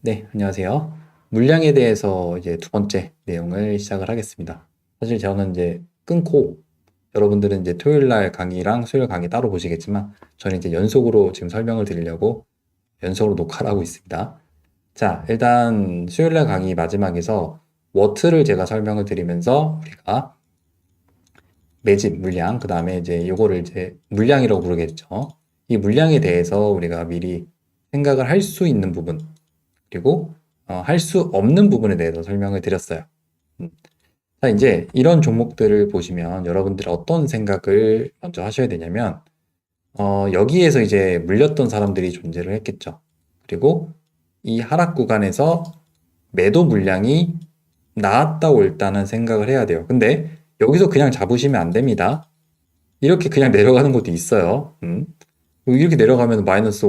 네, 안녕하세요. 물량에 대해서 이제 두 번째 내용을 시작을 하겠습니다. 사실 저는 이제 끊고 여러분들은 이제 토요일 날 강의랑 수요일 강의 따로 보시겠지만 저는 이제 연속으로 지금 설명을 드리려고 연속으로 녹화를 하고 있습니다. 자, 일단 수요일 날 강의 마지막에서 워트를 제가 설명을 드리면서 우리가 매집 물량, 그 다음에 이제 요거를 이제 물량이라고 부르겠죠. 이 물량에 대해서 우리가 미리 생각을 할 수 있는 부분, 그리고 할 수 없는 부분에 대해서 설명을 드렸어요. 음. 자, 이제 이런 종목들을 보시면 여러분들이 어떤 생각을 먼저 하셔야 되냐면, 여기에서 이제 물렸던 사람들이 존재를 했겠죠. 그리고 이 하락 구간에서 매도 물량이 나왔다 옳다는 생각을 해야 돼요. 근데 여기서 그냥 잡으시면 안 됩니다. 이렇게 그냥 내려가는 것도 있어요. 이렇게 내려가면 마이너스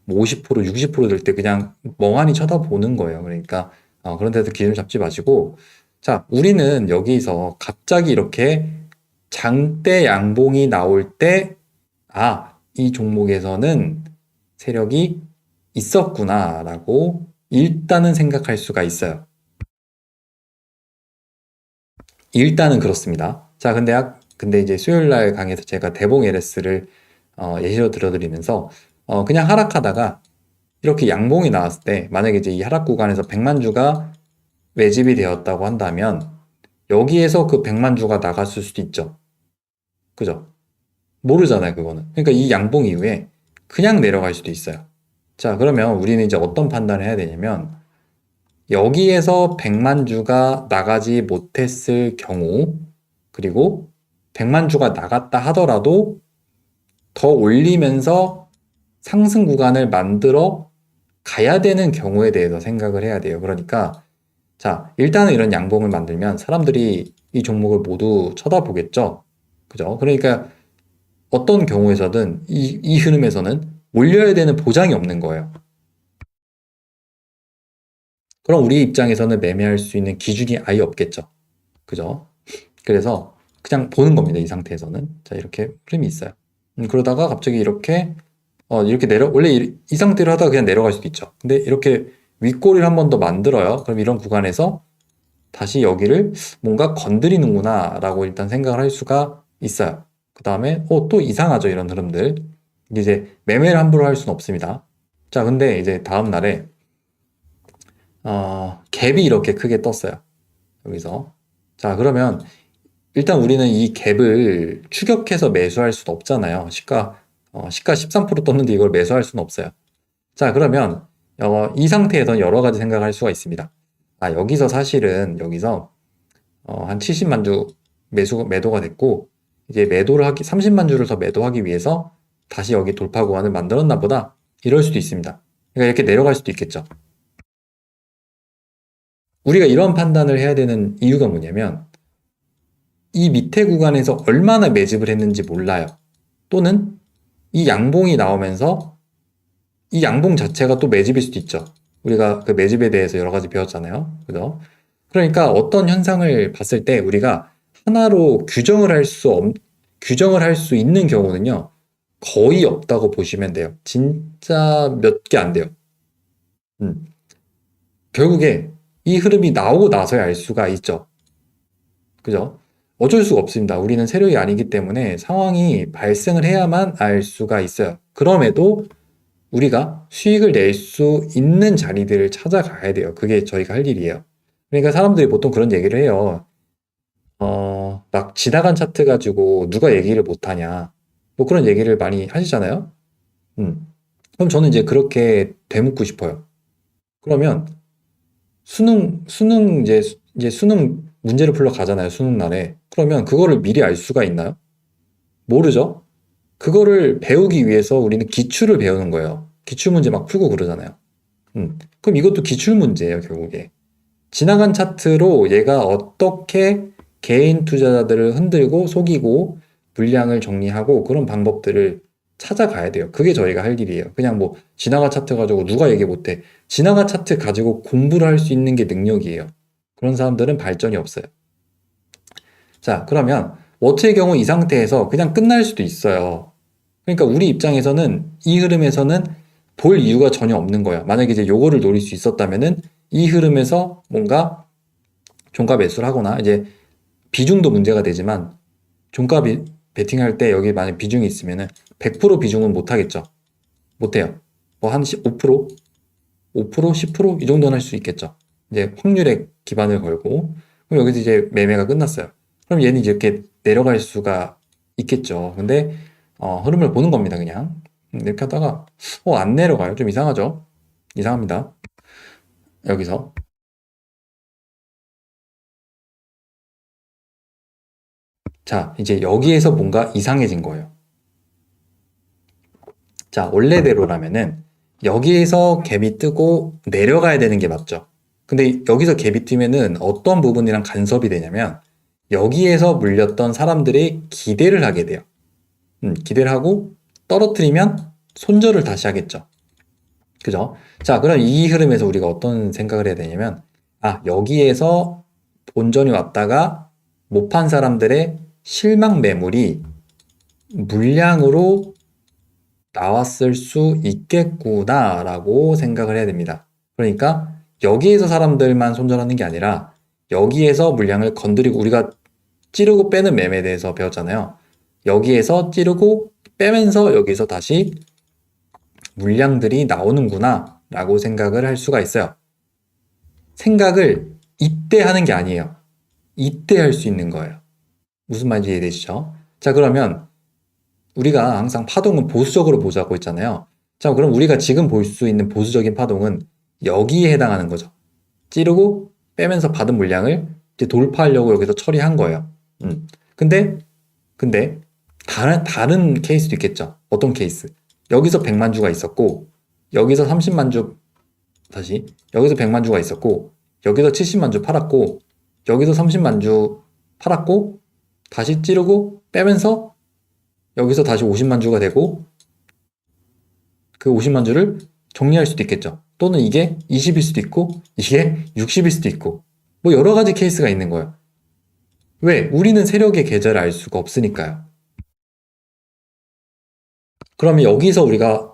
뭐 50%, 60%될 때 그냥 멍하니 쳐다보는 거예요. 그러니까 그런 데서 기준을 잡지 마시고, 자, 우리는 여기서 갑자기 이렇게 장대 양봉이 나올 때, 이 종목에서는 세력이 있었구나라고 일단은 생각할 수가 있어요. 일단은 그렇습니다. 자, 근데 이제 수요일 날 강의에서 제가 대봉 LS를 예시로 들어드리면서 그냥 하락하다가 이렇게 양봉이 나왔을 때 만약에 이제 이 하락 구간에서 100만 주가 매집이 되었다고 한다면 여기에서 그 100만 주가 나갔을 수도 있죠. 그죠? 모르잖아요, 그거는. 그러니까 이 양봉 이후에 그냥 내려갈 수도 있어요. 자, 그러면 우리는 이제 어떤 판단을 해야 되냐면 여기에서 100만 주가 나가지 못했을 경우, 그리고 100만 주가 나갔다 하더라도 더 올리면서 상승 구간을 만들어 가야 되는 경우에 대해서 생각을 해야 돼요. 그러니까 자, 일단은 이런 양봉을 만들면 사람들이 이 종목을 모두 쳐다보겠죠. 그죠? 그러니까 어떤 경우에서든 이 흐름에서는 올려야 되는 보장이 없는 거예요. 그럼 우리 입장에서는 매매할 수 있는 기준이 아예 없겠죠. 그죠? 그래서 그냥 보는 겁니다. 이 상태에서는. 자, 이렇게 흐름이 있어요. 그러다가 갑자기 이렇게 원래 이 상태로 하다가 그냥 내려갈 수도 있죠. 근데 이렇게 윗꼬리를 한 번 더 만들어요. 그럼 이런 구간에서 다시 여기를 뭔가 건드리는구나 라고 일단 생각을 할 수가 있어요. 그 다음에 또 이상하죠, 이런 흐름들. 이제 매매를 함부로 할 수는 없습니다. 자, 근데 이제 다음 날에 갭이 이렇게 크게 떴어요. 여기서. 자, 그러면 일단 우리는 이 갭을 추격해서 매수할 수는 없잖아요. 시가 13% 떴는데 이걸 매수할 수는 없어요. 자, 그러면 이 상태에서 여러 가지 생각을 할 수가 있습니다. 여기서 사실은 여기서 한 70만 주 매도가 됐고, 이제 30만 주를 더 매도하기 위해서 다시 여기 돌파 구간을 만들었나 보다. 이럴 수도 있습니다. 그러니까 이렇게 내려갈 수도 있겠죠. 우리가 이런 판단을 해야 되는 이유가 뭐냐면, 이 밑에 구간에서 얼마나 매집을 했는지 몰라요. 또는 이 양봉이 나오면서 이 양봉 자체가 또 매집일 수도 있죠. 우리가 그 매집에 대해서 여러 가지 배웠잖아요. 그죠? 그러니까 어떤 현상을 봤을 때 우리가 하나로 규정을 할 수 있는 경우는요, 거의 없다고 보시면 돼요. 진짜 몇 개 안 돼요. 음. 결국에 이 흐름이 나오고 나서야 알 수가 있죠. 그죠? 어쩔 수가 없습니다. 우리는 세력이 아니기 때문에 상황이 발생을 해야만 알 수가 있어요. 그럼에도 우리가 수익을 낼 수 있는 자리들을 찾아가야 돼요. 그게 저희가 할 일이에요. 그러니까 사람들이 보통 그런 얘기를 해요. 막 지나간 차트 가지고 누가 얘기를 못하냐. 뭐 그런 얘기를 많이 하시잖아요. 음. 그럼 저는 이제 그렇게 되묻고 싶어요. 그러면 이제 수능 문제를 풀러 가잖아요. 수능 날에. 그러면 그거를 미리 알 수가 있나요? 모르죠? 그거를 배우기 위해서 우리는 기출을 배우는 거예요. 기출 문제 막 풀고 그러잖아요. 그럼 이것도 기출 문제예요, 결국에. 지나간 차트로 얘가 어떻게 개인 투자자들을 흔들고 속이고 물량을 정리하고 그런 방법들을 찾아가야 돼요. 그게 저희가 할 일이에요. 그냥 뭐 지나간 차트 가지고 누가 얘기 못해. 지나간 차트 가지고 공부를 할 수 있는 게 능력이에요. 그런 사람들은 발전이 없어요. 자, 그러면 워트의 경우 이 상태에서 그냥 끝날 수도 있어요. 그러니까 우리 입장에서는 이 흐름에서는 볼 이유가 전혀 없는 거야. 만약에 이제 요거를 노릴 수 있었다면은 이 흐름에서 뭔가 종가 매수를 하거나 이제 비중도 문제가 되지만 종가 베팅할 때 여기 만약 비중이 있으면은 100% 비중은 못 하겠죠. 못 해요. 뭐 한 5%, 5%, 10%이 정도는 할 수 있겠죠. 이제 확률에 기반을 걸고 그럼 여기서 이제 매매가 끝났어요. 그럼 얘는 이제 이렇게 내려갈 수가 있겠죠. 근데 흐름을 보는 겁니다, 그냥. 이렇게 하다가 안 내려가요. 좀 이상하죠? 이상합니다. 여기서 자, 이제 여기에서 뭔가 이상해진 거예요. 자, 원래대로라면은 여기에서 갭이 뜨고 내려가야 되는 게 맞죠. 근데 여기서 갭이 뜨면은 어떤 부분이랑 간섭이 되냐면 여기에서 물렸던 사람들이 기대를 하게 돼요. 기대를 하고 떨어뜨리면 손절을 다시 하겠죠. 그죠? 자, 그럼 이 흐름에서 우리가 어떤 생각을 해야 되냐면 여기에서 본전이 왔다가 못 판 사람들의 실망 매물이 물량으로 나왔을 수 있겠구나라고 생각을 해야 됩니다. 그러니까 여기에서 사람들만 손절하는 게 아니라 여기에서 물량을 건드리고 우리가 찌르고 빼는 매매에 대해서 배웠잖아요. 여기에서 찌르고 빼면서 여기서 다시 물량들이 나오는구나 라고 생각을 할 수가 있어요. 생각을 이때 하는 게 아니에요. 이때 할 수 있는 거예요. 무슨 말인지 이해되시죠? 자, 그러면 우리가 항상 파동은 보수적으로 보자고 했잖아요. 자, 그럼 우리가 지금 볼 수 있는 보수적인 파동은 여기에 해당하는 거죠. 찌르고 빼면서 받은 물량을 이제 돌파하려고 여기서 처리한 거예요. 근데 다른 케이스도 있겠죠. 어떤 케이스? 여기서 100만 주가 있었고 여기서 30만 주 다시 여기서 100만 주가 있었고 여기서 70만 주 팔았고 여기서 30만 주 팔았고 다시 찌르고 빼면서 여기서 다시 50만 주가 되고 그 50만 주를 정리할 수도 있겠죠. 또는 이게 20일 수도 있고 이게 60일 수도 있고 뭐 여러 가지 케이스가 있는 거예요. 왜? 우리는 세력의 계좌를 알 수가 없으니까요. 그러면 여기서 우리가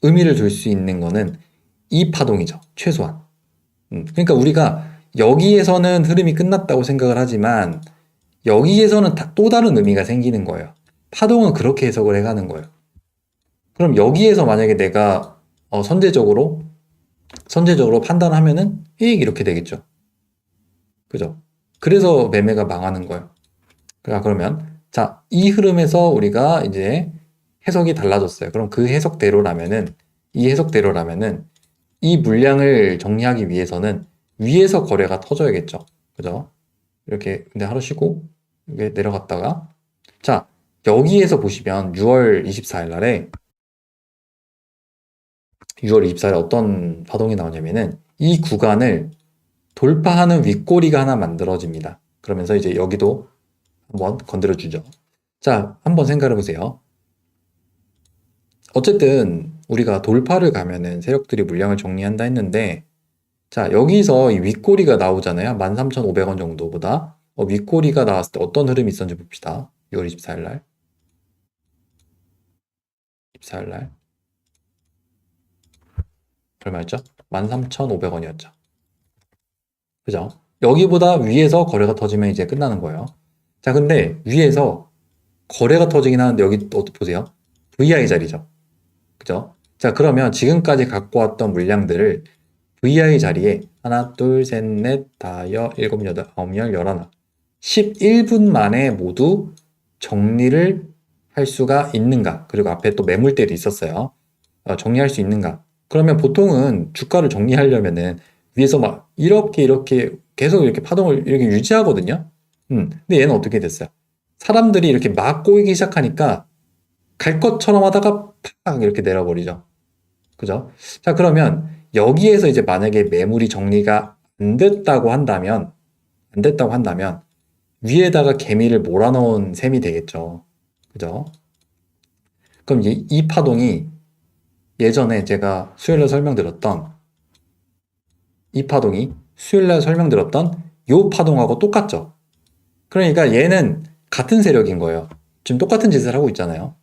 의미를 둘 수 있는 거는 이 파동이죠. 최소한. 그러니까 우리가 여기에서는 흐름이 끝났다고 생각을 하지만 여기에서는 또 다른 의미가 생기는 거예요. 파동은 그렇게 해석을 해가는 거예요. 그럼 여기에서 만약에 내가 선제적으로 판단하면은 이렇게 되겠죠. 그죠? 그래서 매매가 망하는 거예요. 그러면 자, 이 흐름에서 우리가 이제 해석이 달라졌어요. 그럼 그 해석대로라면은 이 물량을 정리하기 위해서는 위에서 거래가 터져야겠죠. 그죠? 이렇게 근데 하루 쉬고 이게 내려갔다가 자, 여기에서 보시면 6월 24일 날에 어떤 파동이 나오냐면은 이 구간을 돌파하는 윗꼬리가 하나 만들어집니다. 그러면서 이제 여기도 한번 건드려 주죠. 자, 한번 생각해 보세요. 어쨌든 우리가 돌파를 가면은 세력들이 물량을 정리한다 했는데 자, 여기서 이 윗꼬리가 나오잖아요. 13,500원 정도보다 윗꼬리가 나왔을 때 어떤 흐름이 있었는지 봅시다. 6월 24일 날. 24일 날. 얼마였죠? 13,500원이었죠. 그죠? 여기보다 위에서 거래가 터지면 이제 끝나는 거예요. 자, 근데 위에서 거래가 터지긴 하는데 여기 또 보세요. VI 자리죠. 그죠? 자, 그러면 지금까지 갖고 왔던 물량들을 VI 자리에 하나, 둘, 셋, 넷, 다, 일곱, 여덟, 아홉, 열, 열하나 11분 만에 모두 정리를 할 수가 있는가? 그리고 앞에 또 매물대도 있었어요. 정리할 수 있는가? 그러면 보통은 주가를 정리하려면은 위에서 막 이렇게 계속 이렇게 파동을 이렇게 유지하거든요. 근데 얘는 어떻게 됐어요? 사람들이 이렇게 막 꼬이기 시작하니까 갈 것처럼 하다가 팍 이렇게 내려버리죠. 그죠? 자, 그러면 여기에서 이제 만약에 매물이 정리가 안 됐다고 한다면 위에다가 개미를 몰아넣은 셈이 되겠죠. 그죠? 그럼 이 파동이 예전에 제가 수요일날 설명드렸던 요 파동하고 똑같죠. 그러니까 얘는 같은 세력인 거예요. 지금 똑같은 짓을 하고 있잖아요.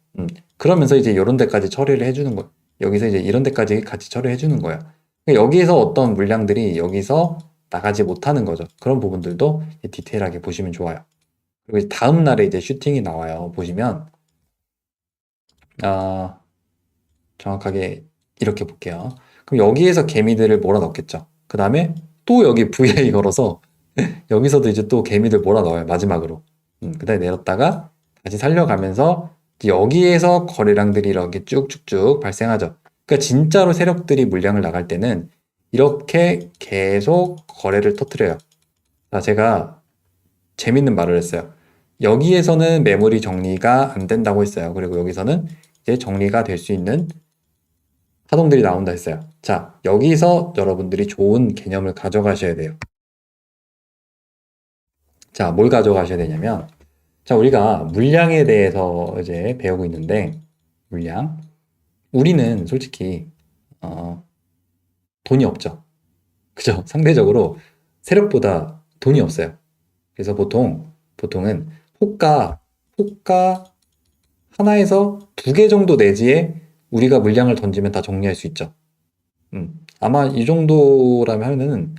그러면서 이제 요런 데까지 처리를 해주는 거예요. 여기서 이제 이런 데까지 같이 처리해 주는 거예요. 그러니까 여기에서 어떤 물량들이 여기서 나가지 못하는 거죠. 그런 부분들도 디테일하게 보시면 좋아요. 그리고 이제 다음 날에 이제 슈팅이 나와요. 보시면 정확하게 이렇게 볼게요. 그럼 여기에서 개미들을 몰아넣겠죠. 그 다음에 또 여기 VI 걸어서 여기서도 이제 또 개미들 몰아넣어요. 마지막으로. 그 다음에 내렸다가 다시 살려가면서 여기에서 거래량들이 이렇게 쭉쭉쭉 발생하죠. 그러니까 진짜로 세력들이 물량을 나갈 때는 이렇게 계속 거래를 터트려요. 자, 제가 재밌는 말을 했어요. 여기에서는 매물이 정리가 안 된다고 했어요. 그리고 여기서는 이제 정리가 될 수 있는 파동들이 나온다 했어요. 자, 여기서 여러분들이 좋은 개념을 가져가셔야 돼요. 자, 뭘 가져가셔야 되냐면, 자, 우리가 물량에 대해서 이제 배우고 있는데, 물량. 우리는 솔직히, 돈이 없죠. 그죠? 상대적으로 세력보다 돈이 없어요. 그래서 보통은 호가 하나에서 2개 정도 내지에 우리가 물량을 던지면 다 정리할 수 있죠. 아마 이 정도라면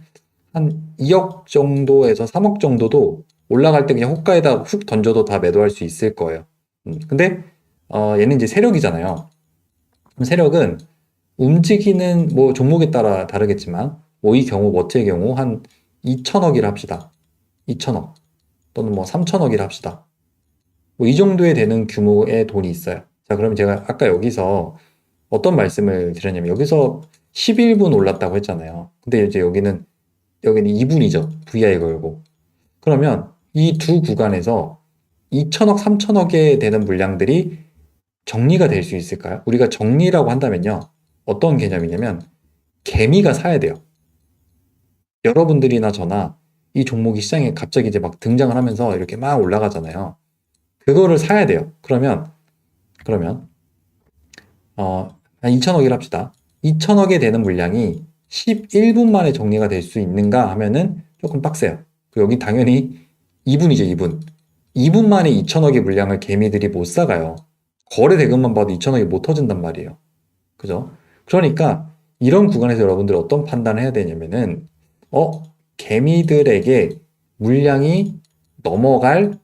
한 2억 정도에서 3억 정도도 올라갈 때 그냥 호가에다 훅 던져도 다 매도할 수 있을 거예요. 근데 얘는 이제 세력이잖아요. 그럼 세력은 움직이는 뭐 종목에 따라 다르겠지만 뭐 이 경우 머트의 경우 한 2천억이라 합시다. 2천억 또는 뭐 3천억이라 합시다. 뭐 이 정도에 되는 규모의 돈이 있어요. 자, 그러면 제가 아까 여기서 어떤 말씀을 드렸냐면 여기서 11분 올랐다고 했잖아요. 근데 이제 여기는 2분이죠. VI 걸고. 그러면 이 두 구간에서 2천억, 3천억에 되는 물량들이 정리가 될 수 있을까요? 우리가 정리라고 한다면요. 어떤 개념이냐면 개미가 사야 돼요. 여러분들이나 저나 이 종목이 시장에 갑자기 이제 막 등장을 하면서 이렇게 막 올라가잖아요. 그거를 사야 돼요. 그러면 한 2천억이라 합시다. 2천억에 되는 물량이 11분 만에 정리가 될 수 있는가 하면은 조금 빡세요. 그리고 여기 당연히 2분이죠, 2분. 2분 만에 2천억의 물량을 개미들이 못 사가요. 거래 대금만 봐도 2천억이 못 터진단 말이에요. 그죠? 그러니까 이런 구간에서 여러분들 어떤 판단을 해야 되냐면은 개미들에게 물량이 넘어갈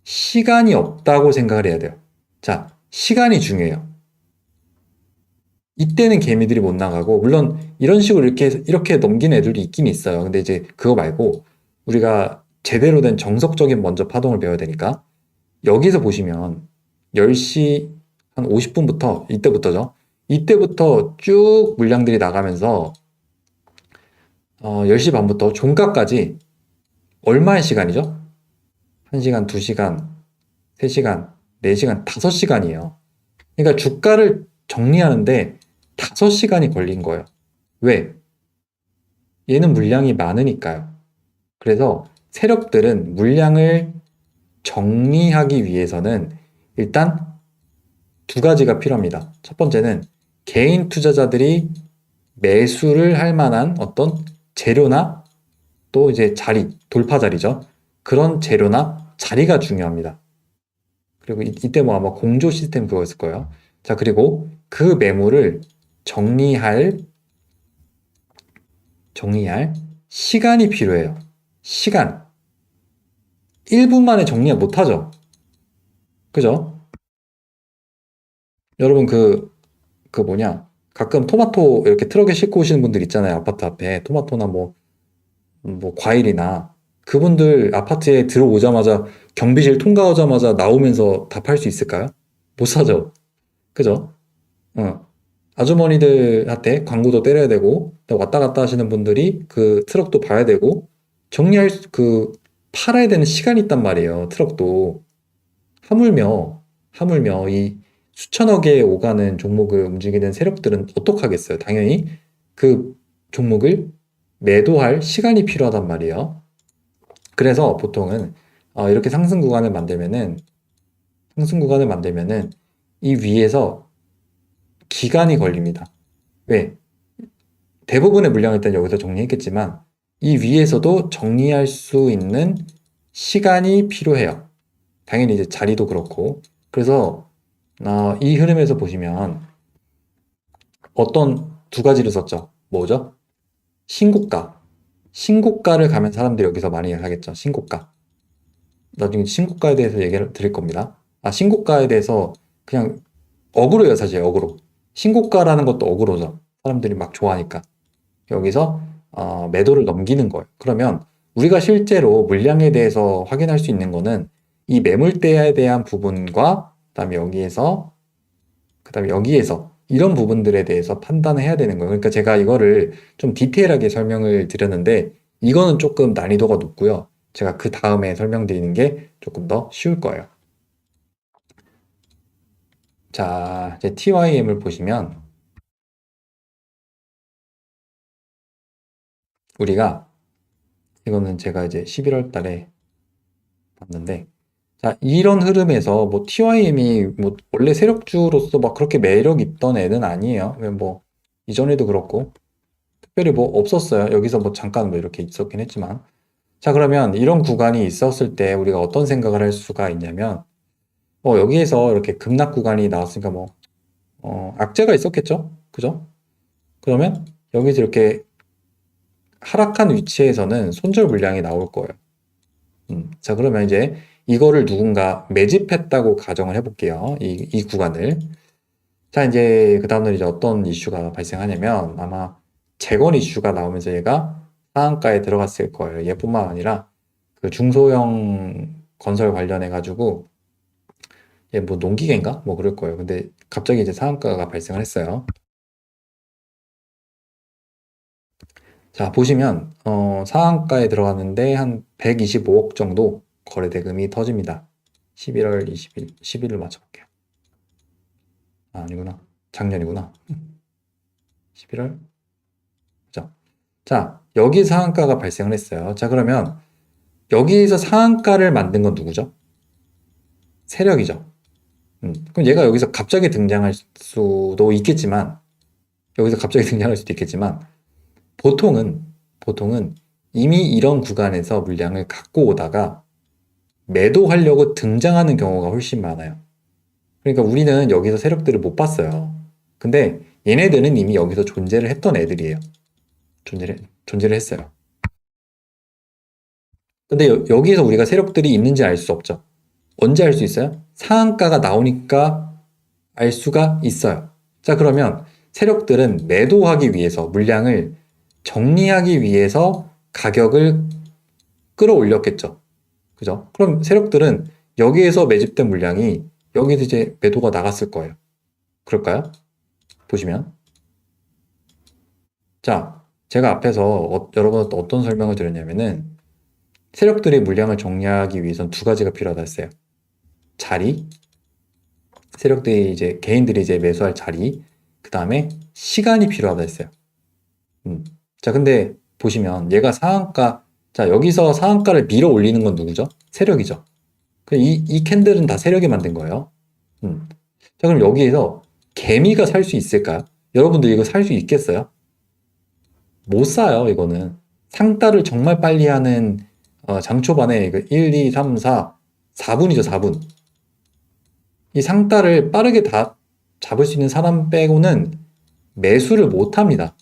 시간이 없다고 생각을 해야 돼요. 자, 시간이 중요해요. 이때는 개미들이 못 나가고, 물론 이런 식으로 이렇게 넘기는 애들도 있긴 있어요. 근데 이제 그거 말고 우리가 제대로 된 정석적인 먼저 파동을 배워야 되니까 여기서 보시면 10시 한 50분부터 이때부터죠. 이때부터 쭉 물량들이 나가면서 10시 반부터 종가까지 얼마의 시간이죠? 1시간, 2시간, 3시간, 4시간, 5시간이에요. 그러니까 주가를 정리하는데 5시간이 걸린 거예요. 왜? 얘는 물량이 많으니까요. 그래서 세력들은 물량을 정리하기 위해서는 일단 두 가지가 필요합니다. 첫 번째는 개인 투자자들이 매수를 할 만한 어떤 재료나 또 이제 돌파 자리죠. 그런 재료나 자리가 중요합니다. 그리고 이때 뭐 아마 공조 시스템 그거였을 거예요. 자, 그리고 그 매물을 정리할 시간이 필요해요. 시간. 1분 만에 정리 못하죠. 그죠? 여러분 가끔 토마토 이렇게 트럭에 싣고 오시는 분들 있잖아요. 아파트 앞에 토마토나 뭐 과일이나 그분들 아파트에 들어오자마자 경비실 통과하자마자 나오면서 다 팔 수 있을까요? 못 사죠. 그죠? 아주머니들한테 광고도 때려야 되고 왔다 갔다 하시는 분들이 그 트럭도 봐야 되고 팔아야 되는 시간이 있단 말이에요. 트럭도 하물며 이 수천억에 오가는 종목을 움직이는 세력들은 어떡하겠어요? 당연히 그 종목을 매도할 시간이 필요하단 말이에요. 그래서 보통은 이렇게 상승 구간을 만들면은 이 위에서 기간이 걸립니다. 왜? 대부분의 물량을 일단 여기서 정리했겠지만 이 위에서도 정리할 수 있는 시간이 필요해요. 당연히 이제 자리도 그렇고. 그래서 이 흐름에서 보시면 어떤 두 가지를 썼죠. 뭐죠? 신고가. 신고가를 가면 사람들이 여기서 많이 하겠죠. 신고가. 나중에 신고가에 대해서 얘기를 드릴 겁니다. 신고가에 대해서 그냥 어그로예요, 사실 어그로. 신고가라는 것도 어그로죠. 사람들이 막 좋아하니까. 여기서 매도를 넘기는 거예요. 그러면 우리가 실제로 물량에 대해서 확인할 수 있는 거는 이 매물대에 대한 부분과 그다음에 여기에서 이런 부분들에 대해서 판단을 해야 되는 거예요. 그러니까 제가 이거를 좀 디테일하게 설명을 드렸는데 이거는 조금 난이도가 높고요. 제가 그 다음에 설명드리는 게 조금 더 쉬울 거예요. 자, 이제 TYM을 보시면 우리가 이거는 제가 이제 11월 달에 봤는데 자, 이런 흐름에서 뭐 TYM이 뭐 원래 세력주로서 막 그렇게 매력 있던 애는 아니에요. 뭐 이전에도 그렇고 특별히 뭐 없었어요. 여기서 뭐 잠깐 뭐 이렇게 있었긴 했지만 자, 그러면 이런 구간이 있었을 때 우리가 어떤 생각을 할 수가 있냐면 여기에서 이렇게 급락 구간이 나왔으니까 뭐 악재가 있었겠죠? 그죠? 그러면 여기서 이렇게 하락한 위치에서는 손절 물량이 나올 거예요. 자, 그러면 이제 이거를 누군가 매집했다고 가정을 해볼게요. 이 구간을. 자, 이제 그 다음날 이제 어떤 이슈가 발생하냐면 아마 재건 이슈가 나오면서 얘가 상한가에 들어갔을 거예요. 얘뿐만 아니라 그 중소형 건설 관련해 가지고 얘 뭐 농기계인가? 뭐 그럴 거예요. 근데 갑자기 이제 상한가가 발생을 했어요. 자, 보시면 상한가에 들어갔는데 한 125억 정도 거래 대금이 터집니다. 11월 20일, 10일을 맞춰볼게요. 아니구나. 작년이구나. 11월. 그죠? 자, 여기 상한가가 발생을 했어요. 자, 그러면 여기에서 상한가를 만든 건 누구죠? 세력이죠. 그럼 얘가 여기서 갑자기 등장할 수도 있겠지만, 여기서 갑자기 등장할 수도 있겠지만, 보통은 이미 이런 구간에서 물량을 갖고 오다가 매도하려고 등장하는 경우가 훨씬 많아요. 그러니까 우리는 여기서 세력들을 못 봤어요. 근데 얘네들은 이미 여기서 존재를 했던 애들이에요. 존재를 했어요. 근데 여기에서 우리가 세력들이 있는지 알 수 없죠. 언제 알 수 있어요? 상한가가 나오니까 알 수가 있어요. 자, 그러면 세력들은 매도하기 위해서 물량을 정리하기 위해서 가격을 끌어올렸겠죠. 그죠? 그럼 세력들은 여기에서 매집된 물량이 여기서 이제 매도가 나갔을 거예요. 그럴까요? 보시면. 자, 제가 앞에서 여러분한테 어떤 설명을 드렸냐면은 세력들이 물량을 정리하기 위해서는 두 가지가 필요하다 했어요. 자리, 세력들이 이제 개인들이 이제 매수할 자리, 그 다음에 시간이 필요하다 했어요. 자, 근데 보시면 얘가 상한가, 자, 여기서 상한가를 밀어 올리는 건 누구죠? 세력이죠. 이 캔들은 다 세력이 만든 거예요. 자, 그럼 여기에서 개미가 살 수 있을까요? 여러분들 이거 살 수 있겠어요? 못 사요, 이거는. 상따를 정말 빨리 하는 장초반에 1, 2, 3, 4, 4분이죠, 4분. 이 상따를 빠르게 다 잡을 수 있는 사람 빼고는 매수를 못 합니다.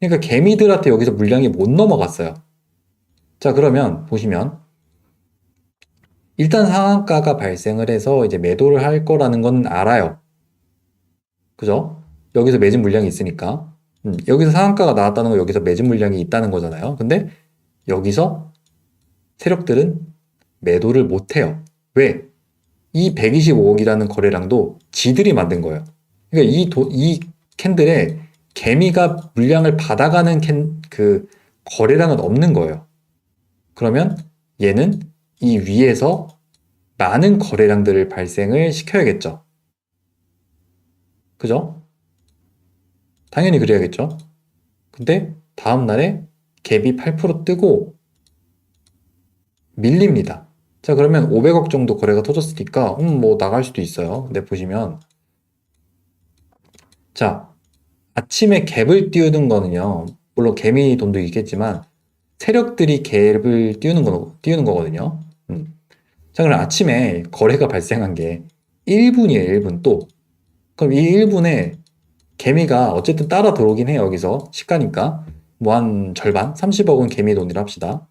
그러니까 개미들한테 여기서 물량이 못 넘어갔어요. 자, 그러면 보시면 일단 상한가가 발생을 해서 이제 매도를 할 거라는 건 알아요. 그죠? 여기서 매진 물량이 있으니까. 여기서 상한가가 나왔다는 건 여기서 매진 물량이 있다는 거잖아요. 근데 여기서 세력들은 매도를 못 해요. 왜? 이 125억이라는 거래량도 지들이 만든 거예요. 그러니까 이 캔들에 개미가 물량을 받아가는 그 거래량은 없는 거예요. 그러면 얘는 이 위에서 많은 거래량들을 발생을 시켜야겠죠. 그죠? 당연히 그래야겠죠. 근데 다음날에 갭이 8% 뜨고 밀립니다. 자, 그러면 500억 정도 거래가 터졌으니까 뭐 나갈 수도 있어요. 근데 보시면 자, 아침에 갭을 띄우는 거는요. 물론 개미 돈도 있겠지만 세력들이 갭을 띄우는 거거든요. 자, 그럼 아침에 거래가 발생한 게 1분이에요, 1분 또. 그럼 이 1분에 개미가 어쨌든 따라 들어오긴 해요. 여기서 시가니까 뭐 한 절반 30억은 개미 돈이라 합시다.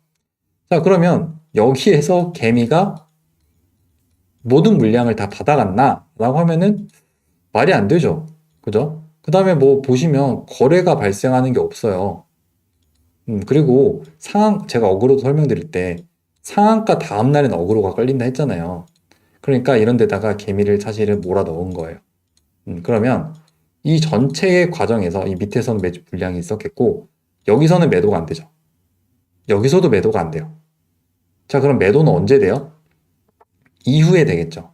자, 그러면 여기에서 개미가 모든 물량을 다 받아갔나? 라고 하면은 말이 안 되죠. 그죠? 그 다음에 뭐 보시면 거래가 발생하는 게 없어요. 그리고 제가 어그로도 설명드릴 때 상한가 다음 날엔 어그로가 걸린다 했잖아요. 그러니까 이런 데다가 개미를 사실은 몰아 넣은 거예요. 그러면 이 전체의 과정에서 이 밑에서는 매집 물량이 있었겠고 여기서는 매도가 안 되죠. 여기서도 매도가 안 돼요. 자, 그럼 매도는 언제 돼요? 이후에 되겠죠.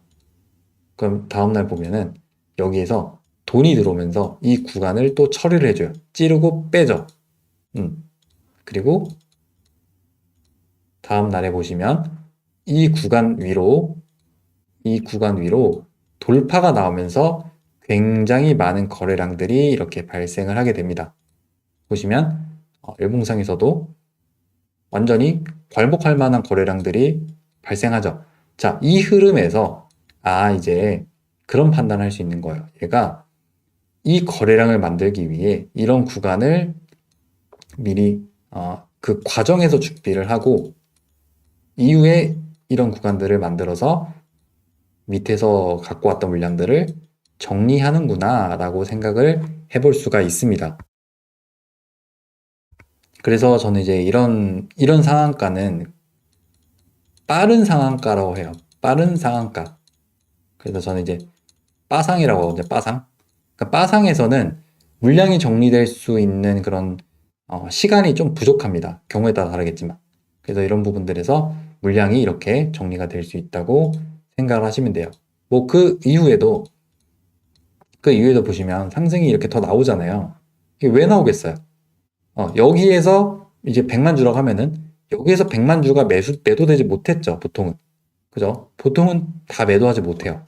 그럼 다음날 보면은 여기에서 돈이 들어오면서 이 구간을 또 처리를 해줘요. 찌르고 빼죠. 그리고 다음 날에 보시면 이 구간 위로 돌파가 나오면서 굉장히 많은 거래량들이 이렇게 발생을 하게 됩니다. 보시면 일봉상에서도 완전히 괄목할 만한 거래량들이 발생하죠. 자, 이 흐름에서 이제 그런 판단을 할 수 있는 거예요. 얘가 이 거래량을 만들기 위해 이런 구간을 미리 그 과정에서 준비를 하고 이후에 이런 구간들을 만들어서 밑에서 갖고 왔던 물량들을 정리하는구나 라고 생각을 해볼 수가 있습니다. 그래서 저는 이제 이런 상한가는 빠른 상한가라고 해요. 빠른 상한가. 그래서 저는 이제 빠상이라고 하거든요. 빠상. 그러니까 빠상에서는 물량이 정리될 수 있는 그런 시간이 좀 부족합니다. 경우에 따라 다르겠지만. 그래서 이런 부분들에서 물량이 이렇게 정리가 될 수 있다고 생각을 하시면 돼요. 뭐 그 이후에도 보시면 상승이 이렇게 더 나오잖아요. 이게 왜 나오겠어요? 여기에서 이제 100만 주라고 하면은 여기에서 100만 주가 매도되지 못했죠, 보통은. 그죠? 보통은 다 매도하지 못해요.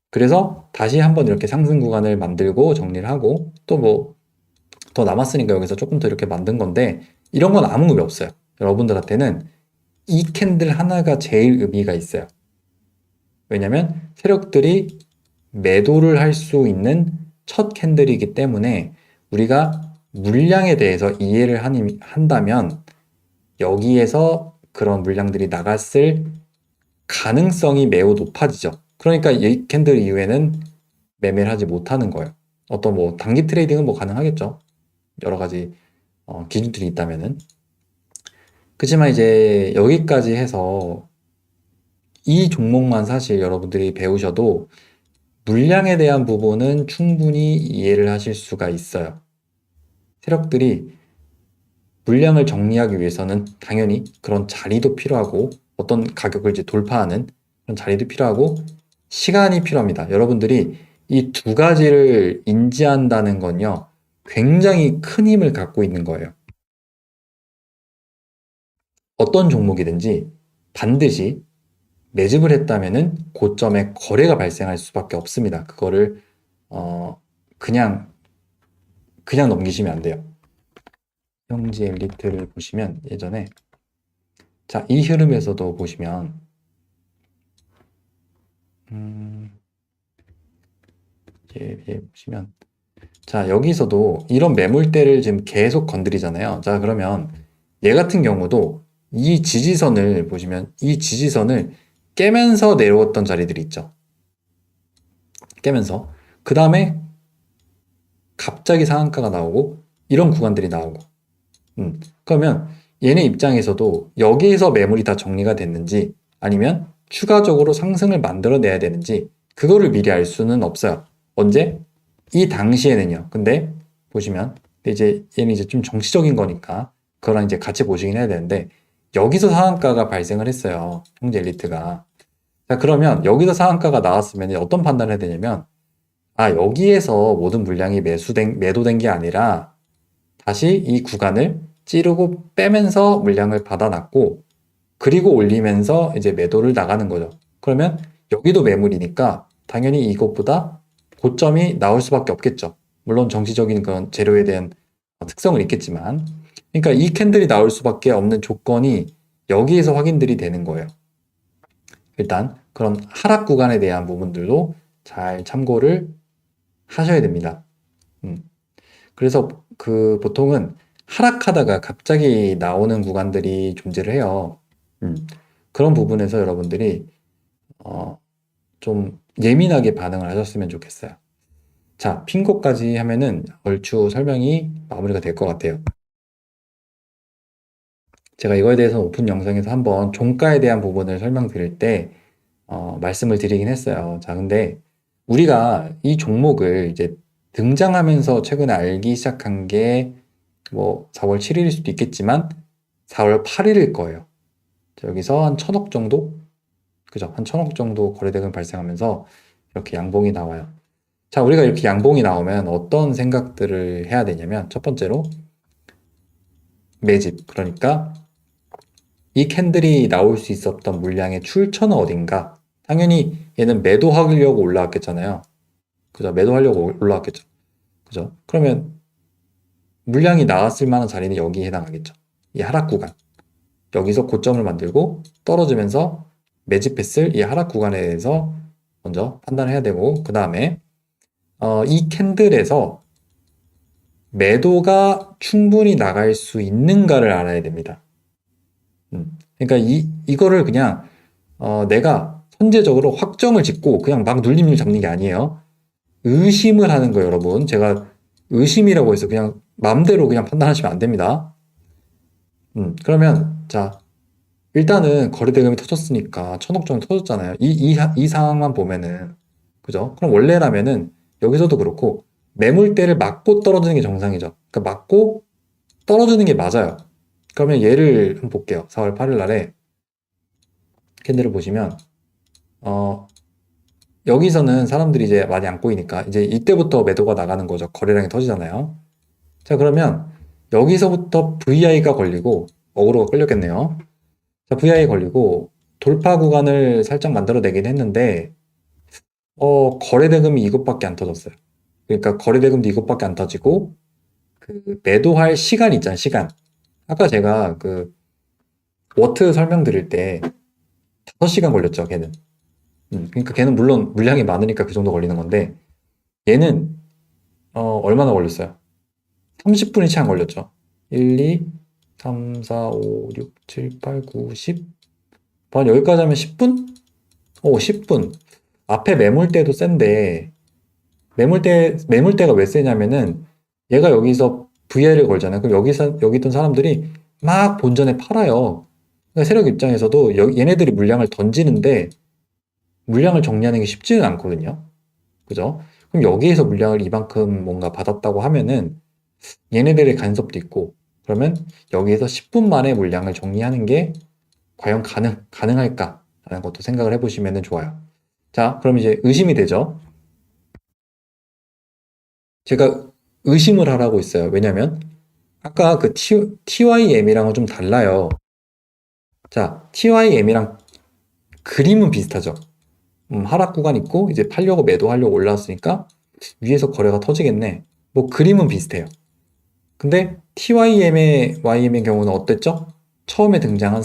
그래서 다시 한번 이렇게 상승 구간을 만들고 정리를 하고 또 뭐 더 남았으니까 여기서 조금 더 이렇게 만든 건데 이런 건 아무 의미 없어요. 여러분들한테는 이 캔들 하나가 제일 의미가 있어요. 왜냐면 세력들이 매도를 할 수 있는 첫 캔들이기 때문에 우리가 물량에 대해서 이해를 한다면 여기에서 그런 물량들이 나갔을 가능성이 매우 높아지죠. 그러니까 이 캔들 이후에는 매매를 하지 못하는 거예요. 어떤 뭐 단기 트레이딩은 뭐 가능하겠죠. 여러 가지 기준들이 있다면은. 그렇지만 이제 여기까지 해서 이 종목만 사실 여러분들이 배우셔도 물량에 대한 부분은 충분히 이해를 하실 수가 있어요. 세력들이 물량을 정리하기 위해서는 당연히 그런 자리도 필요하고 어떤 가격을 이제 돌파하는 그런 자리도 필요하고 시간이 필요합니다. 여러분들이 이 두 가지를 인지한다는 건요, 굉장히 큰 힘을 갖고 있는 거예요. 어떤 종목이든지 반드시 매집을 했다면은 고점에 거래가 발생할 수밖에 없습니다. 그거를 그냥 넘기시면 안 돼요. 형지 엘리트를 보시면 예전에 자, 이 흐름에서도 보시면 보시면 자, 여기서도 이런 매물대를 지금 계속 건드리잖아요. 자, 그러면 얘 같은 경우도 이 지지선을 보시면 이 지지선을 깨면서 내려왔던 자리들이 있죠. 깨면서 그 다음에 갑자기 상한가가 나오고 이런 구간들이 나오고 그러면 얘네 입장에서도 여기에서 매물이 다 정리가 됐는지 아니면 추가적으로 상승을 만들어내야 되는지 그거를 미리 알 수는 없어요. 언제? 이 당시에는요. 근데 보시면 이제 얘는 이제 좀 정치적인 거니까 그거랑 이제 같이 보시긴 해야 되는데 여기서 상한가가 발생을 했어요. 형제 엘리트가. 자, 그러면 여기서 상한가가 나왔으면 어떤 판단을 해야 되냐면 여기에서 모든 물량이 매도된 게 아니라 다시 이 구간을 찌르고 빼면서 물량을 받아놨고 그리고 올리면서 이제 매도를 나가는 거죠. 그러면 여기도 매물이니까 당연히 이것보다 고점이 나올 수밖에 없겠죠. 물론 정치적인 그런 재료에 대한 특성은 있겠지만 그러니까 이 캔들이 나올 수밖에 없는 조건이 여기에서 확인들이 되는 거예요. 일단 그런 하락 구간에 대한 부분들도 잘 참고를 하셔야 됩니다. 그래서 그 보통은 하락하다가 갑자기 나오는 구간들이 존재를 해요. 그런 부분에서 여러분들이 좀 예민하게 반응을 하셨으면 좋겠어요. 자, 핑거까지 하면은 얼추 설명이 마무리가 될 것 같아요. 제가 이거에 대해서 오픈 영상에서 한번 종가에 대한 부분을 설명드릴 때 말씀을 드리긴 했어요. 자, 근데 우리가 이 종목을 이제 등장하면서 최근에 알기 시작한 게 뭐 4월 7일일 수도 있겠지만 4월 8일일 거예요. 여기서 한 1,000억 정도? 그죠? 한 1,000억 정도 거래대금 발생하면서 이렇게 양봉이 나와요. 자, 우리가 이렇게 양봉이 나오면 어떤 생각들을 해야 되냐면 첫 번째로 매집. 그러니까 이 캔들이 나올 수 있었던 물량의 출처는 어딘가? 당연히 얘는 매도하려고 올라왔겠잖아요. 그죠? 매도하려고 올라왔겠죠. 그죠? 그러면 물량이 나왔을 만한 자리는 여기에 해당하겠죠. 이 하락 구간. 여기서 고점을 만들고 떨어지면서 매집했을 이 하락 구간에 대해서 먼저 판단을 해야 되고, 그 다음에 이 캔들에서 매도가 충분히 나갈 수 있는가를 알아야 됩니다. 그러니까 이거를 그냥 내가 선제적으로 확정을 짓고 그냥 막 눌림을 잡는 게 아니에요. 의심을 하는 거예요, 여러분. 제가 의심이라고 해서 그냥 마음대로 그냥 판단하시면 안 됩니다. 그러면 자, 일단은 거래대금이 터졌으니까 1,000억 정도 터졌잖아요. 이 상황만 보면은, 그죠? 그럼 원래라면은 여기서도 그렇고 매물대를 맞고 떨어지는 게 정상이죠. 그러니까 맞고 떨어지는 게 맞아요. 그러면 얘를 한번 볼게요. 4월 8일 날에 캔들을 보시면 여기서는 사람들이 이제 많이 안 꼬이니까 이제 이때부터 매도가 나가는 거죠. 거래량이 터지잖아요. 자, 그러면 여기서부터 VI가 걸리고 어그로가 끌렸겠네요. 자, VI 걸리고 돌파 구간을 살짝 만들어내긴 했는데 거래대금이 이것밖에 안 터졌어요. 그러니까 거래대금도 이것밖에 안 터지고 그 매도할 시간 있잖아요, 시간. 아까 제가 그 워트 설명드릴 때 5시간 걸렸죠, 걔는. 그러니까 걔는 물론 물량이 많으니까 그 정도 걸리는 건데 얘는 얼마나 걸렸어요? 30분이 채 안 걸렸죠. 1, 2, 3, 4, 5, 6, 7, 8, 9, 10. 한 여기까지 하면 10분? 10분. 앞에 매물대도 센데 매물대가 왜 세냐면은 얘가 여기서 VI를 걸잖아요. 그럼 여기 있던 사람들이 막 본전에 팔아요. 그러니까 세력 입장에서도 얘네들이 물량을 던지는데 물량을 정리하는 게 쉽지는 않거든요. 그죠? 그럼 여기에서 물량을 이만큼 뭔가 받았다고 하면은 얘네들의 간섭도 있고, 그러면 여기에서 10분 만에 물량을 정리하는 게 과연 가능할까라는 것도 생각을 해보시면 좋아요. 자, 그럼 이제 의심이 되죠. 제가 의심을 하라고 있어요. 왜냐면 아까 그 TYM이랑은 좀 달라요. 자, TYM이랑 그림은 비슷하죠. 하락 구간 있고 이제 팔려고 매도하려고 올라왔으니까 위에서 거래가 터지겠네. 뭐 그림은 비슷해요. 근데 YM의 경우는 어땠죠? 처음에 등장한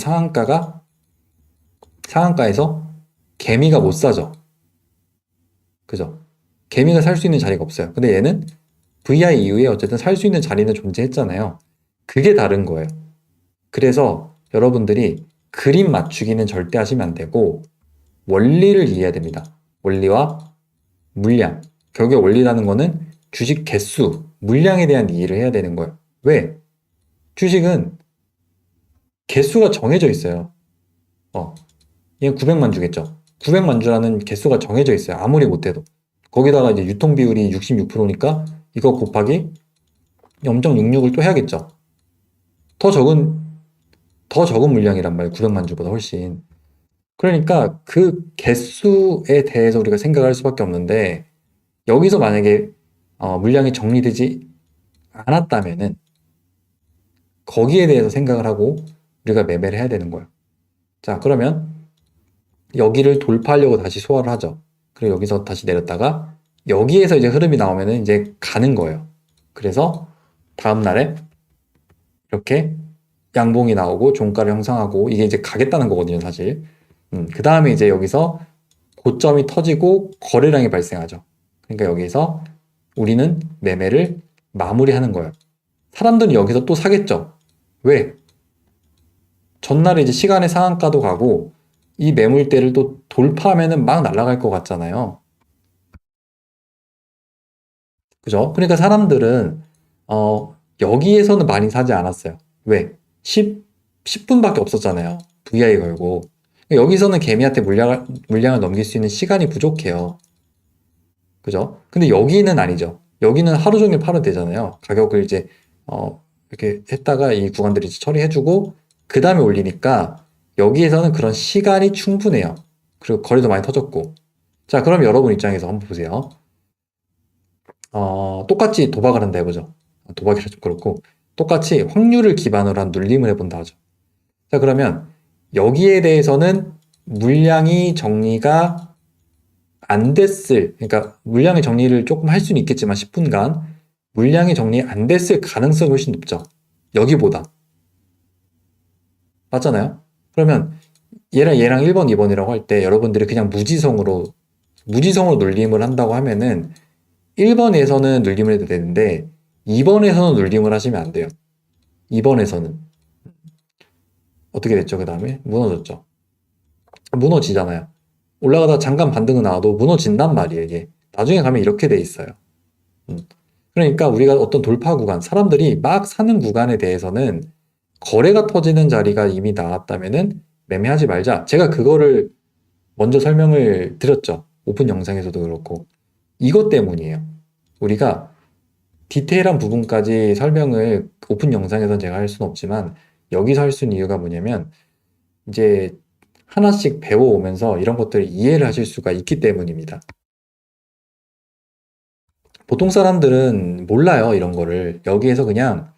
상한가에서 개미가 못 사죠. 그죠? 개미가 살 수 있는 자리가 없어요. 근데 얘는 VI 이후에 어쨌든 살 수 있는 자리는 존재했잖아요. 그게 다른 거예요. 그래서 여러분들이 그림 맞추기는 절대 하시면 안 되고 원리를 이해해야 됩니다. 원리와 물량. 결국에 원리라는 거는 주식 개수, 물량에 대한 이해를 해야 되는 거예요. 왜? 주식은 개수가 정해져 있어요. 얘는 900만 주겠죠. 900만 주라는 개수가 정해져 있어요. 아무리 못해도. 거기다가 이제 유통 비율이 66%니까 이거 곱하기 0.66을 또 해야겠죠. 더 적은 물량이란 말이에요. 900만 주보다 훨씬. 그러니까 그 개수에 대해서 우리가 생각할 수밖에 없는데 여기서 만약에 물량이 정리되지 않았다면은 거기에 대해서 생각을 하고 우리가 매매를 해야 되는 거예요. 자, 그러면 여기를 돌파하려고 다시 소화를 하죠. 그리고 여기서 다시 내렸다가 여기에서 이제 흐름이 나오면은 이제 가는 거예요. 그래서 다음 날에 이렇게 양봉이 나오고 종가를 형성하고 이게 이제 가겠다는 거거든요, 사실. 그 다음에 이제 여기서 고점이 터지고 거래량이 발생하죠. 그러니까 여기서 우리는 매매를 마무리하는 거예요. 사람들은 여기서 또 사겠죠. 왜? 전날에 이제 시간의 상한가도 가고 이 매물대를 또 돌파하면은 막 날아갈 것 같잖아요. 그죠? 그러니까 사람들은 여기에서는 많이 사지 않았어요. 왜? 10분밖에 없었잖아요. VI 걸고. 여기서는 개미한테 물량을 넘길 수 있는 시간이 부족해요. 그죠? 근데 여기는 아니죠. 여기는 하루 종일 팔아도 되잖아요. 가격을 이제 이렇게 했다가 이 구간들이 이제 처리해주고 그 다음에 올리니까 여기에서는 그런 시간이 충분해요. 그리고 거래도 많이 터졌고. 자, 그럼 여러분 입장에서 한번 보세요. 똑같이 도박을 한다 해보죠. 도박이라 좀 그렇고 똑같이 확률을 기반으로 한 눌림을 해본다 하죠. 자, 그러면 여기에 대해서는 물량이 정리가 안 됐을, 그러니까 물량의 정리를 조금 할 수는 있겠지만 10분간 물량이 정리 안 됐을 가능성이 훨씬 높죠. 여기보다. 맞잖아요? 그러면 얘랑 1번, 2번이라고 할 때 여러분들이 그냥 무지성으로 눌림을 한다고 하면은 1번에서는 눌림을 해도 되는데 2번에서는 눌림을 하시면 안 돼요. 2번에서는. 어떻게 됐죠? 그 다음에 무너졌죠. 무너지잖아요. 올라가다 잠깐 반등은 나와도 무너진단 말이에요, 이게. 나중에 가면 이렇게 돼 있어요. 음. 그러니까 우리가 어떤 돌파 구간, 사람들이 막 사는 구간에 대해서는 거래가 터지는 자리가 이미 나왔다면은 매매하지 말자. 제가 그거를 먼저 설명을 드렸죠. 오픈 영상에서도 그렇고. 이것 때문이에요. 우리가 디테일한 부분까지 설명을 오픈 영상에선 제가 할 수는 없지만 여기서 할 수 있는 이유가 뭐냐면 이제 하나씩 배워오면서 이런 것들을 이해를 하실 수가 있기 때문입니다. 보통 사람들은 몰라요, 이런 거를. 여기에서 그냥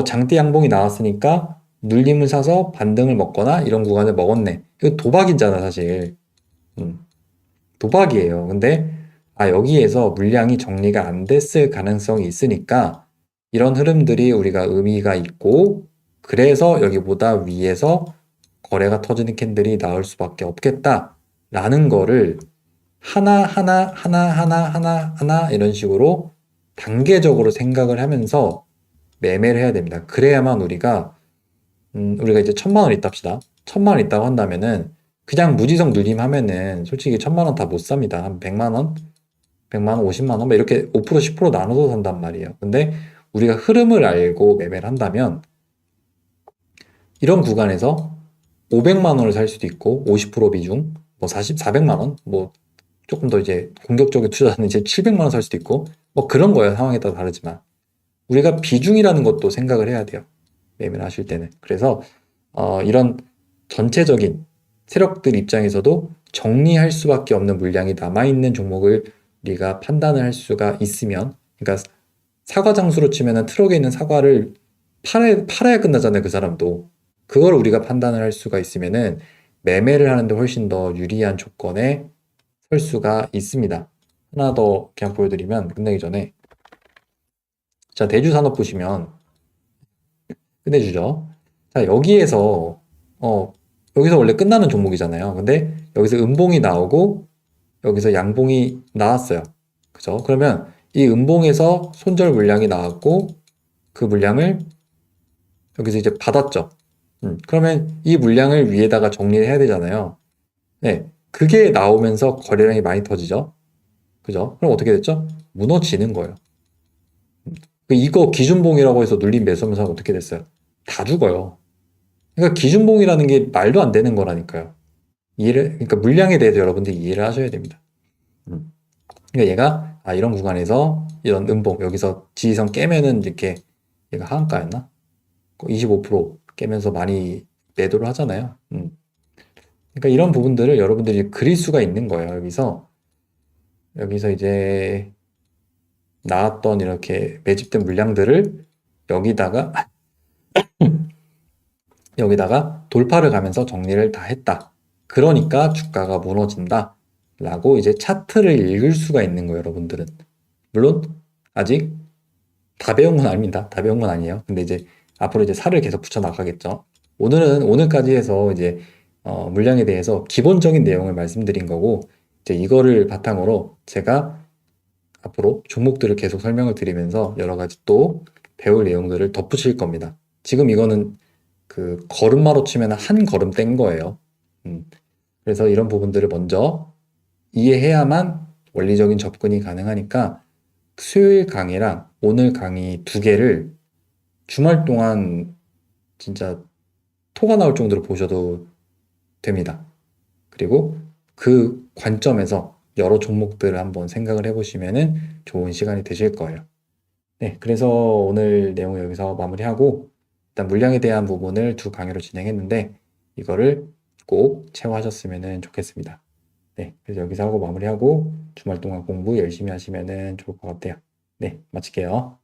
장대 양봉이 나왔으니까 눌림을 사서 반등을 먹거나 이런 구간을 먹었네. 이거 도박이잖아, 사실. 도박이에요. 근데 여기에서 물량이 정리가 안 됐을 가능성이 있으니까 이런 흐름들이 우리가 의미가 있고 그래서 여기보다 위에서 거래가 터지는 캔들이 나올 수밖에 없겠다라는 거를 하나 이런 식으로 단계적으로 생각을 하면서 매매를 해야 됩니다. 그래야만 우리가 이제 1,000만 원 있다 합시다. 1,000만 원 있다고 한다면은 그냥 무지성 눌림하면은 솔직히 1,000만 원 다 못 삽니다. 한 100만 원, 100만 원, 50만 원, 막 이렇게 5%, 10% 나눠서 산단 말이에요. 근데 우리가 흐름을 알고 매매를 한다면 이런 구간에서 500만 원을 살 수도 있고 50% 비중, 뭐 400만 원, 뭐 조금 더 이제 공격적인 투자는 이제 700만 원 살 수도 있고 뭐 그런 거예요. 상황에 따라 다르지만 우리가 비중이라는 것도 생각을 해야 돼요. 매매를 하실 때는. 그래서 이런 전체적인 세력들 입장에서도 정리할 수밖에 없는 물량이 남아있는 종목을 우리가 판단을 할 수가 있으면, 그러니까 사과 장수로 치면은 트럭에 있는 사과를 팔아야 끝나잖아요, 그 사람도. 그걸 우리가 판단을 할 수가 있으면은 매매를 하는데 훨씬 더 유리한 조건에 설 수가 있습니다. 하나 더 그냥 보여드리면 끝내기 전에 자, 대주산업 보시면 끝내주죠. 자, 여기서 원래 끝나는 종목이잖아요. 근데 여기서 음봉이 나오고 여기서 양봉이 나왔어요. 그죠? 그러면 이 음봉에서 손절 물량이 나왔고 그 물량을 여기서 이제 받았죠. 그러면 이 물량을 위에다가 정리를 해야 되잖아요. 네. 그게 나오면서 거래량이 많이 터지죠. 그죠? 그럼 어떻게 됐죠? 무너지는 거예요. 이거 기준봉이라고 해서 눌린 매수하면서 어떻게 됐어요? 다 죽어요. 그러니까 기준봉이라는 게 말도 안 되는 거라니까요. 그러니까 물량에 대해서 여러분들이 이해를 하셔야 됩니다. 그러니까 얘가 이런 구간에서 이런 음봉 여기서 지지선 깨면은 이렇게 얘가 하한가였나? 25% 깨면서 많이 매도를 하잖아요. 그러니까 이런 부분들을 여러분들이 그릴 수가 있는 거예요. 여기서 이제 나왔던 이렇게 매집된 물량들을 여기다가 돌파를 가면서 정리를 다 했다. 그러니까 주가가 무너진다. 라고 이제 차트를 읽을 수가 있는 거예요, 여러분들은. 물론 아직 다 배운 건 아닙니다. 다 배운 건 아니에요. 근데 이제 앞으로 이제 살을 계속 붙여 나가겠죠. 오늘까지 해서 이제 물량에 대해서 기본적인 내용을 말씀드린 거고 이제 이거를 바탕으로 제가 앞으로 종목들을 계속 설명을 드리면서 여러 가지 또 배울 내용들을 덧붙일 겁니다. 지금 이거는 그 걸음마로 치면 한 걸음 뗀 거예요. 그래서 이런 부분들을 먼저 이해해야만 원리적인 접근이 가능하니까 수요일 강의랑 오늘 강의 두 개를 주말 동안 진짜 토가 나올 정도로 보셔도 됩니다. 그리고 그 관점에서 여러 종목들을 한번 생각을 해보시면은 좋은 시간이 되실 거예요. 네, 그래서 오늘 내용을 여기서 마무리하고 일단 물량에 대한 부분을 두 강의로 진행했는데 이거를 꼭 체화하셨으면 좋겠습니다. 네, 그래서 여기서 하고 마무리하고 주말 동안 공부 열심히 하시면 좋을 것 같아요. 네, 마칠게요.